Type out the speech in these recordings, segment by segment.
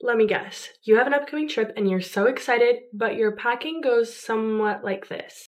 Let me guess. You have an upcoming trip and you're so excited, but your packing goes somewhat like this.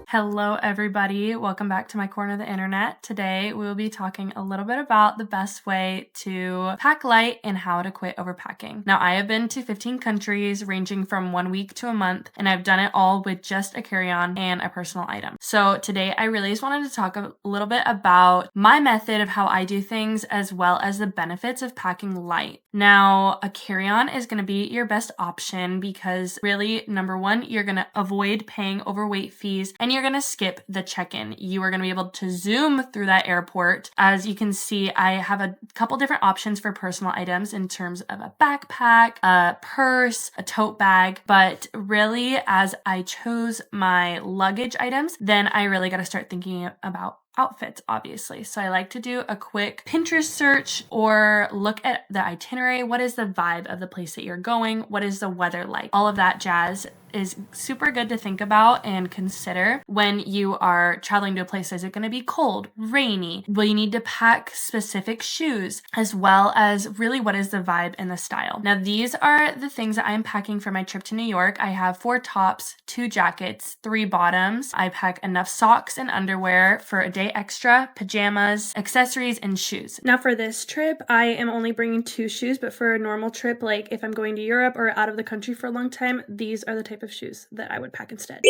Hello everybody, welcome back to my corner of the internet. Today we will be talking a little bit about the best way to pack light and how to quit overpacking. Now I have been to 15 countries ranging from 1 week to a month, and I've done it all with just a carry-on and a personal item. So today I really just wanted to talk a little bit about my method of how I do things as well as the benefits of packing light. Now a carry-on is going to be your best option because really, number one, you're going to avoid paying overweight fees and you're going to skip the check-in. You are going to be able to zoom through that airport. As you can see, I have a couple different options for personal items in terms of a backpack, a purse, a tote bag, but really as I chose my luggage items, then I really got to start thinking about outfits, obviously. So I like to do a quick Pinterest search or look at the itinerary. What is the vibe of the place that you're going? What is the weather like? All of that jazz is super good to think about and consider when you are traveling to a place. Is it going to be cold, rainy? Will you need to pack specific shoes? As well as really what is the vibe and the style? Now these are the things that I'm packing for my trip to New York. I have 4 tops, 2 jackets, 3 bottoms. I pack enough socks and underwear for a day extra, pajamas, accessories, and shoes. Now for this trip, I am only bringing 2 shoes, but for a normal trip, like if I'm going to Europe or out of the country for a long time, these are the type of shoes that I would pack instead.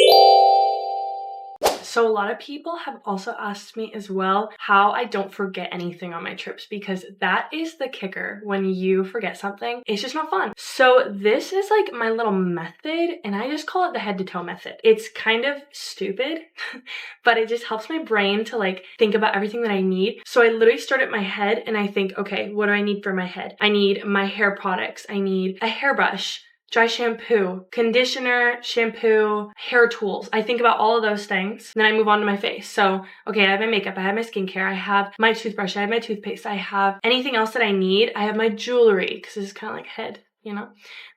So a lot of people have also asked me as well how I don't forget anything on my trips, because that is the kicker. When you forget something, it's just not fun. So this is like my little method, and I just call it the head to toe method. It's kind of stupid, but it just helps my brain to like think about everything that I need. So I literally start at my head and I think, okay, what do I need for my head? I need my hair products. I need a hairbrush, dry shampoo, conditioner, shampoo, hair tools. I think about all of those things. Then I move on to my face. So, okay, I have my makeup, I have my skincare, I have my toothbrush, I have my toothpaste, I have anything else that I need. I have my jewelry, because this is kind of like head, you know?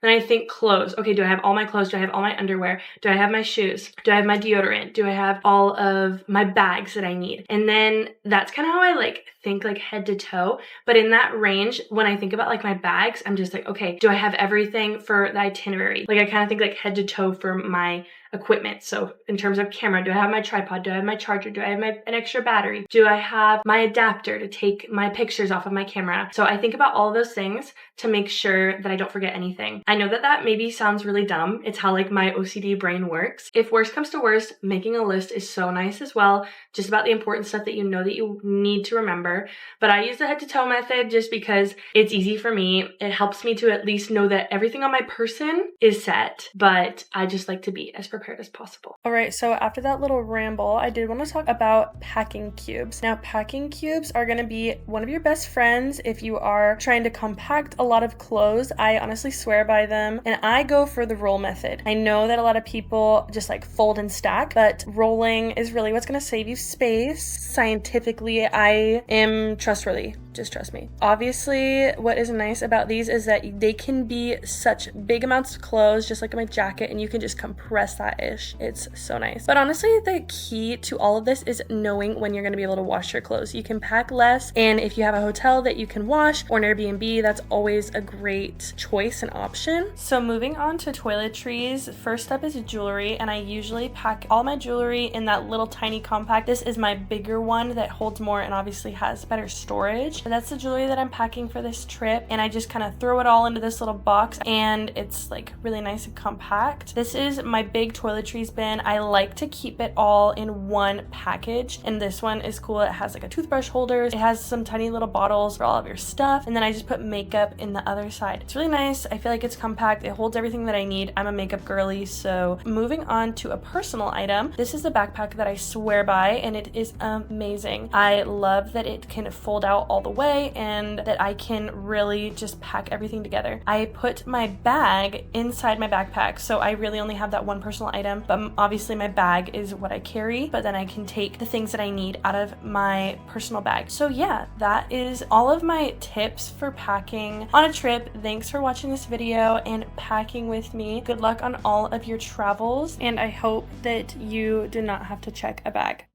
Then I think clothes. Okay, do I have all my clothes? Do I have all my underwear? Do I have my shoes? Do I have my deodorant? Do I have all of my bags that I need? And then that's kind of how I like think like head to toe. But in that range, when I think about like my bags, I'm just like, okay, do I have everything for the itinerary? Like I kind of think like head to toe for my equipment. So in terms of camera, do I have my tripod? Do I have my charger? Do I have an extra battery? Do I have my adapter to take my pictures off of my camera? So I think about all those things to make sure that I don't forget anything. I know that that maybe sounds really dumb. It's how like my OCD brain works. If worst comes to worst, making a list is so nice as well, just about the important stuff that you know that you need to remember. But I use the head to toe method just because it's easy for me. It helps me to at least know that everything on my person is set, but I just like to be as prepared as possible. All right, so after that little ramble, I did want to talk about packing cubes. Now, packing cubes are going to be one of your best friends if you are trying to compact a lot of clothes. I honestly swear by them, and I go for the roll method. I know that a lot of people just like fold and stack, but rolling is really what's going to save you space. Scientifically, I am trustworthy. Just trust me. Obviously, what is nice about these is that they can be such big amounts of clothes, just like my jacket, and you can just compress that ish. It's so nice. But honestly, the key to all of this is knowing when you're going to be able to wash your clothes. You can pack less, and if you have a hotel that you can wash or an Airbnb, that's always a great choice and option. So moving on to toiletries, first step is jewelry, and I usually pack all my jewelry in that little tiny compact. This is my bigger one that holds more and obviously has better storage. And that's the jewelry that I'm packing for this trip, and I just kind of throw it all into this little box, and it's like really nice and compact. This is my big toiletries bin. I like to keep it all in one package, and this one is cool. It has like a toothbrush holder, it has some tiny little bottles for all of your stuff, and then I just put makeup in the other side. It's really nice. I feel like it's compact. It holds everything that I need. I'm a makeup girly. So moving on to a personal item, this is the backpack that I swear by, and it is amazing. I love that it can fold out all the away and that I can really just pack everything together. I put my bag inside my backpack, so I really only have that one personal item, but obviously my bag is what I carry, but then I can take the things that I need out of my personal bag. So yeah, that is all of my tips for packing on a trip. Thanks for watching this video and packing with me. Good luck on all of your travels, and I hope that you do not have to check a bag.